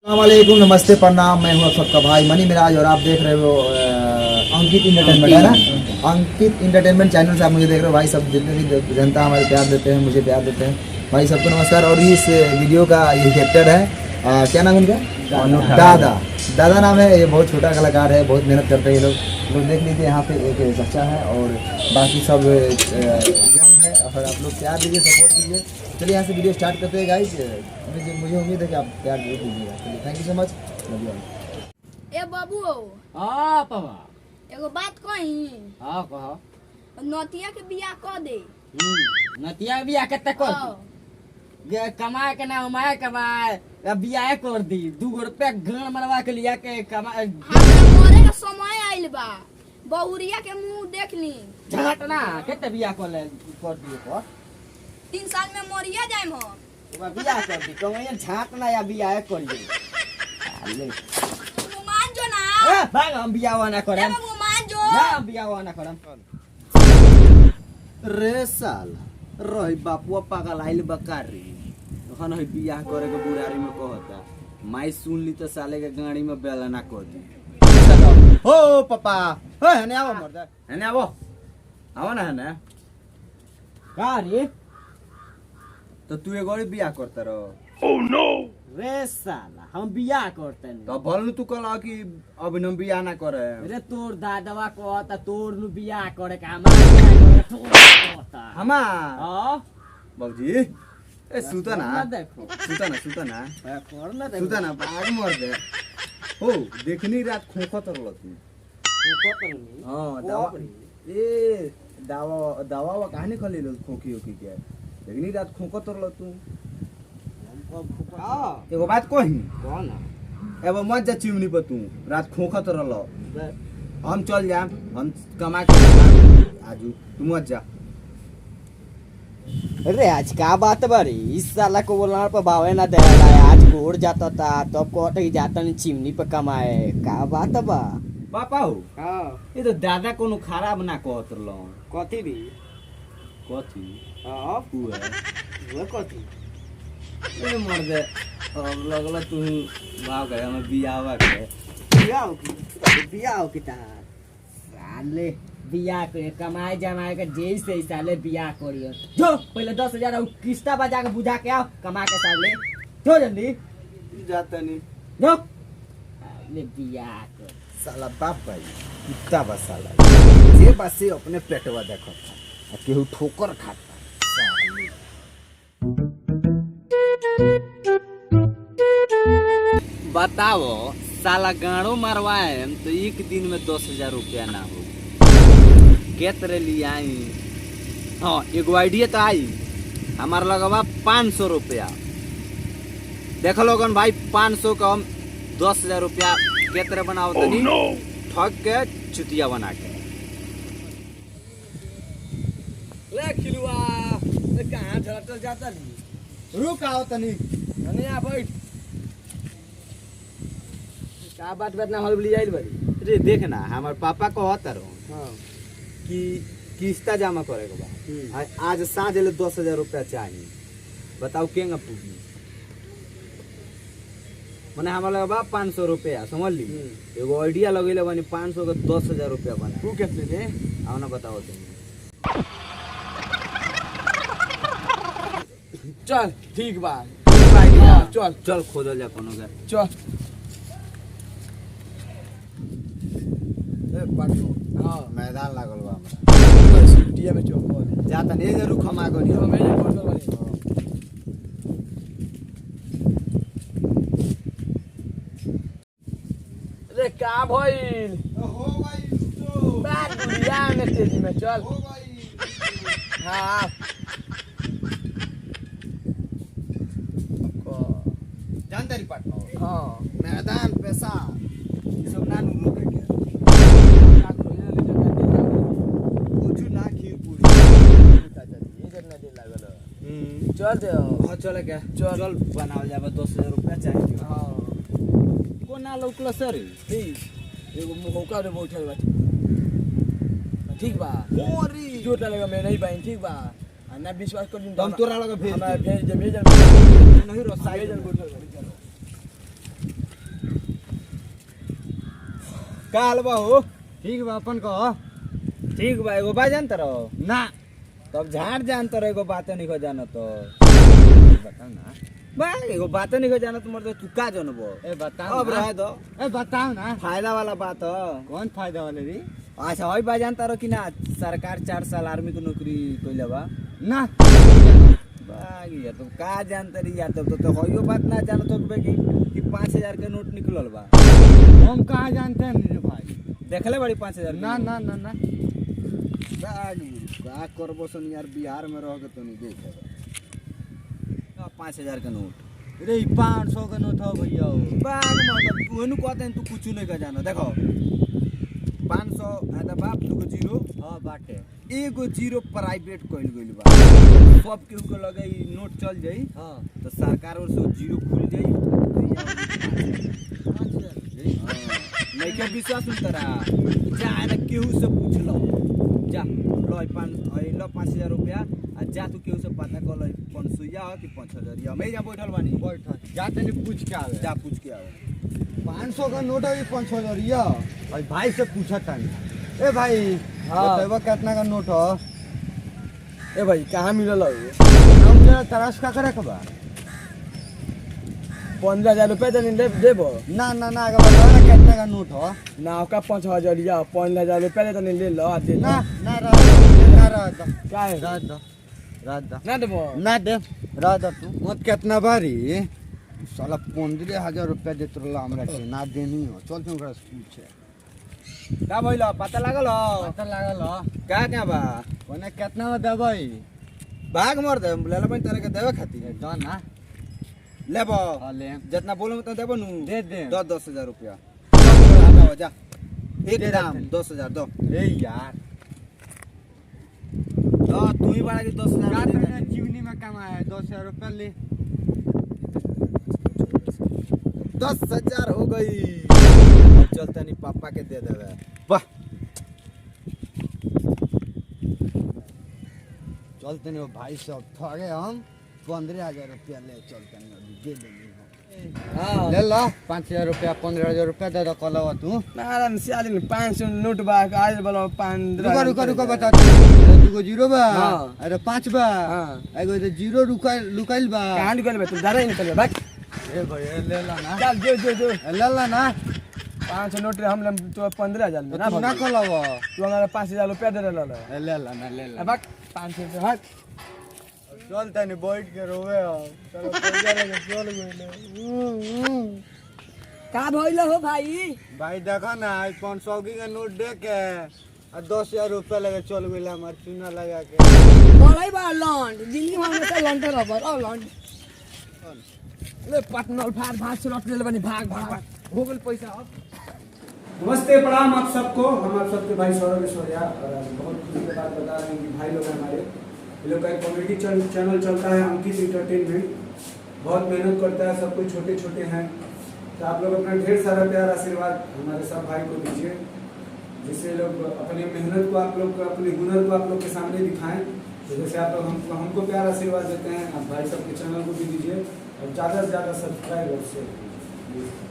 वालेकुम, नमस्ते, प्रणाम। मैं हूं आप सबका भाई मनी मिराज और आप देख रहे हो अंकित इंटरटेनमेंट, है ना। अंकित इंटरटेनमेंट चैनल से आप मुझे देख रहे हो भाई। सब जितने भी जनता हमारे प्यार देते हैं, मुझे प्यार देते हैं भाई, सबको नमस्कार। और इस वीडियो का ये कैप्टर है, क्या नाम है इनका? दादा। दादा नाम है। ये बहुत छोटा कलाकार है, बहुत मेहनत करते हैं ये लोग देख लीजिए। यहाँ पे एक बच्चा है और बाकी सब यंग है। और आप लोग प्यार दीजिए, सपोर्ट कीजिए। चलिए यहाँ से वीडियो स्टार्ट करते हैं गाइस। मुझे उम्मीद है कि आप प्यार जरूर दीजिएगा। चलिए, thank you so much, love you all. ए बाबू, हाँ पापा। एगो बात कही। हाँ कहो। नतिया के बियाह कर दे। नतिया बियाह कते कर दी? कमाए के ना उमाए कमाए बियाह कर दी। 2 रुपया गण मरवा के लिया के कमाए। हमरा मरे का समय आइल बा। बहुरिया के मुंह देख ली। झटना कते बियाह कर दिए को 3 साल में मरिया जाइम हम। ओबा बियाह कर दी कमाए झटना या बियाह कर दी। अरे तू मान जो ना। भाग हम बियाह ना करम। ए बाबू मान जो। ना हम बियाह ना करम। रे साल रही बापुआ पागल आइल बकारी हन है बियाह करे के बुढ़ारी में कहता। माई सुन ली तो साले के गाड़ी में बेला ना कर दी। हो पापा, हो हने आवो मर्दा, हने आवो, आवो ना हने। का रे? तो तू एगो और बियाह करता रहो। Oh no. रे साला हम बियाह करते नहीं। तो भल तू कहला कि अब हम बियाह ना करे। अरे तोर दादवा कहता तोर नु बियाह करे का हमार बियाह करे कहता। हमार हां बाबूजी, ए सुता ना, देखो सुता ना, सुता ना, कर ना देखो सुता ना, आग मर दे। हो देखनी रात खोखत रहल तू। खोखत नहीं। हां दवा ए दवा कहानी खली लो खोखी ओखी के। देखनी रात खोखत रहल तू। हां एगो बात कही, कौन एबो मत जा चिमनी पर तू रात खोखत रहल। हम चल जाम, हम कमा के आजू, तू मत जा। अरे आज का बात बारी इस साला को बोलना पर भावे ना दे रहा है। आज गोड़ जाता था तब कहते कि जाता नहीं चिमनी पे कमाए। का बात बा पापा हो। हां ये तो दादा कोनो खराब ना कहत रहल। कथी दी कथी? हां हुए वो कथी ए मर दे। अब लगल तू भाव गए हम बियाहवा के। बियाह की तार साले बियाह के कमाए जमाए के जैसे ही साले बियाह करियो। जो पहले 10,000 किस्ता बजा के बुझा के आओ कमा के साले। जो जल्दी जाता नहीं जो साले बियाह कर साला बाप भाई कुत्ता बस साला ये बस से अपने पेटवा देखो आ केहू ठोकर खाता साले। बताओ साला गाड़ो मरवाए तो एक दिन में 10,000 रुपया ना हो केतरे लिए आई। हाँ एगो आइडिया तो आई हमार लगवा 500 रुपया। देख लोगन भाई 500 का हम 10,000 रुपया केतरे बनाओ तनी ठग के चुतिया बना के। ले खिलुआ कहाँ झलक जाता नहीं। रुक आओ तनी अने आ बैठ। का बात ना हलबली आइल बड़ी। रे देख ना हमार पापा कहत रहो हां कि किस्ता जमा करे के बा। आज साँझ ले 10,000 रुपया चाहिए। बताओ केंगा पूगी मने हमारा लगा 500 रुपया समझ ली। एगो आइडिया लगेले बनी 500 का 10,000 रुपया बना। तू कितने दे आओ ना बताओ तुम। चल ठीक बा आइडिया चल चल खोजल जा कोनो के। चल ए पाटो हां मैदान लागल बा हमरा। सिटिया में चल जाता नहीं जरूर खमा गनी। तो मैं फोन कर बनी। रे का भइल हो भाई तो बात दुनिया में तेजी में चल। हो भाई हां जानदारी पाटो हां मैदान पैसा ये सब ना नु लोग के का खोले ले जाता कुछ ना खीर पूरी ये करना दे लागल। चल दे हां चले के चल। चल बनावल जाबे 10,000 रुपया चाहिए। हां कोना लौकल सर ठीक एगो मुखौका रे बैठल बा ठीक बा। ओरी जोटा लगा मैं नहीं पाइन ठीक बा ना विश्वास कर दिन हम तोरा लगे भेज भेज नहीं रो साइड भेज का हाल बा हो? ठीक बा अपन कह। ठीक बा, एगो बात जानत रहो? ना तब झाड़ जानत रहो, एगो बात नहीं हो जानत तो बताओ ना। बा एगो बात नहीं हो जानत मर्द, तू का जानबो? ए बताओ अब ना। रह दो, ए बताओ ना। फायदा वाला बात है। कौन फायदा वाले रे? अच्छा वही बात जानता रहो कि ना, सरकार 4 साल आर्मी की नौकरी कइले बा। ना बागी यार, तुम का जानते रही यार, तब तो होइयो बात ना जानत हो कि 5000 के नोट निकलल बा। हम कहाँ जानते हैं रे भाई? देखले बड़ी 5000? ना ना ना ना। बागी का करबो सन यार, बिहार में रह के तो नहीं देखे 5000 के नोट। रे 500 का नोट हो भैया। बाग मतलब ओनु कहते हैं तू कुछ नहीं का जानो। देखो 500 आदा बाप, दुगो जीरो हां बाटे, एगो जीरो प्राइवेट कइल गइल बा। सब केहू के लगे ई नोट चल जाई, हां तो सरकार और से जीरो खुल जाई। नहीं के विश्वास नहीं तरा, जा ना केहू से पूछ लो, जा लो 5000 रुपया, आ जा तू केहू से पता कर लो 500 हो कि 5000 या मैं जा बैठल बानी। बैठ जा तनी पूछ के आवे। जा पूछ के आओ। 500 का नोट है 500 रिया। भाई भाई से पूछा तानी। ए भाई हाँ। बताइबा कितना का नोट हो? ए भाई कहाँ मिलल हो? हम जरा तराश का करे के बा। 15000 रुपया देने देबो ना ना ना, अगर बताओ ना कितना का नोट हो? ना, का 5000 या 5000 रुपया देने ले लो, आ दे ना ना रह दो क्या है? रह दो रह दो ना देबो ना दे रह दो तू मत। कितना बारी साला 15000 रुपया देत रहला हमरा के, ना देनी हो। चल तू ओकरा से पूछे। का भइल? पता लागल हो? पता लागल हो? का क्या बा? कोने कितना में देबै? भाग मर दे, ले लो तेरे के देवे खातिर। दो ना लेबो ले जितना बोलो उतना देबो नु। दे दे। 10,000 रुपया दो जा, एक दे दाम दे। 10,000 दो। ए यार दो तू ही बड़ा कि 10,000 का दे तूने दे। जीवनी में कमाया है? 10,000 रुपया ले। 10,000 हो गई। अब चलता नहीं, पापा के दे देवे। वाह चलते नहीं भाई साहब, ठगे हम 15,000 रुपया ले चलते नहीं, अभी दे देंगे हम। हां ले लो 5,000 रुपया, 15,000 रुपया दे दो कलवा तू। नारायण सियाली 500 नोट बा, आज बोलो 15। रुको बता दुगो जीरो बा। हाँ। अरे 5 बा। हाँ। एगो तो जीरो लुकाइल बा। कहां निकल बे? तू डरे निकल भाग। ए भाई ले ला ना। चल जो ले ला ना। 500 नोट हम ले तो 15,000 में ना तू ना कलवा। तू हमारा 5000 रुपया दे ले लो। ले ला ना ले ला। भाग 500 रुपया भाग। चल तनी बैठ के रोवे हो। चलो पैसा लेके चल गइले। का भइल हो भाई? भाई देखो ना 500 का नोट दे के और 10,000 रुपया लगे चल गइला हमार चूना लगा के। बड़ई बा लॉन्ड, जिंदगी में हमेशा लॉन्डे रबर। ओ लॉन्ड ले पटनल भाग से लौट ले बनी, भाग हो गेल पैसा। अब नमस्ते, प्रणाम आप सबको। हम आप सबके भाई सौरभ ऐश्वर्या, और बहुत खुशी के बात बता रहे हैं कि भाई लोग हैं हमारे, ये लोग का एक कॉमेडी चैनल चलता है अंकित इंटरटेनमेंट। बहुत मेहनत करता है, सब कोई छोटे छोटे हैं, तो आप लोग अपना ढेर सारा प्यार आशीर्वाद हमारे सब भाई को दीजिए, जिससे लोग अपनी मेहनत को आप लोग को, अपने हुनर को आप लोग के सामने दिखाएं। तो जैसे आप लोग हमको प्यार आशीर्वाद देते हैं, आप भाई सबके चैनल को भी दीजिए और ज़्यादा से ज़्यादा सब्सक्राइब और शेयर कीजिए।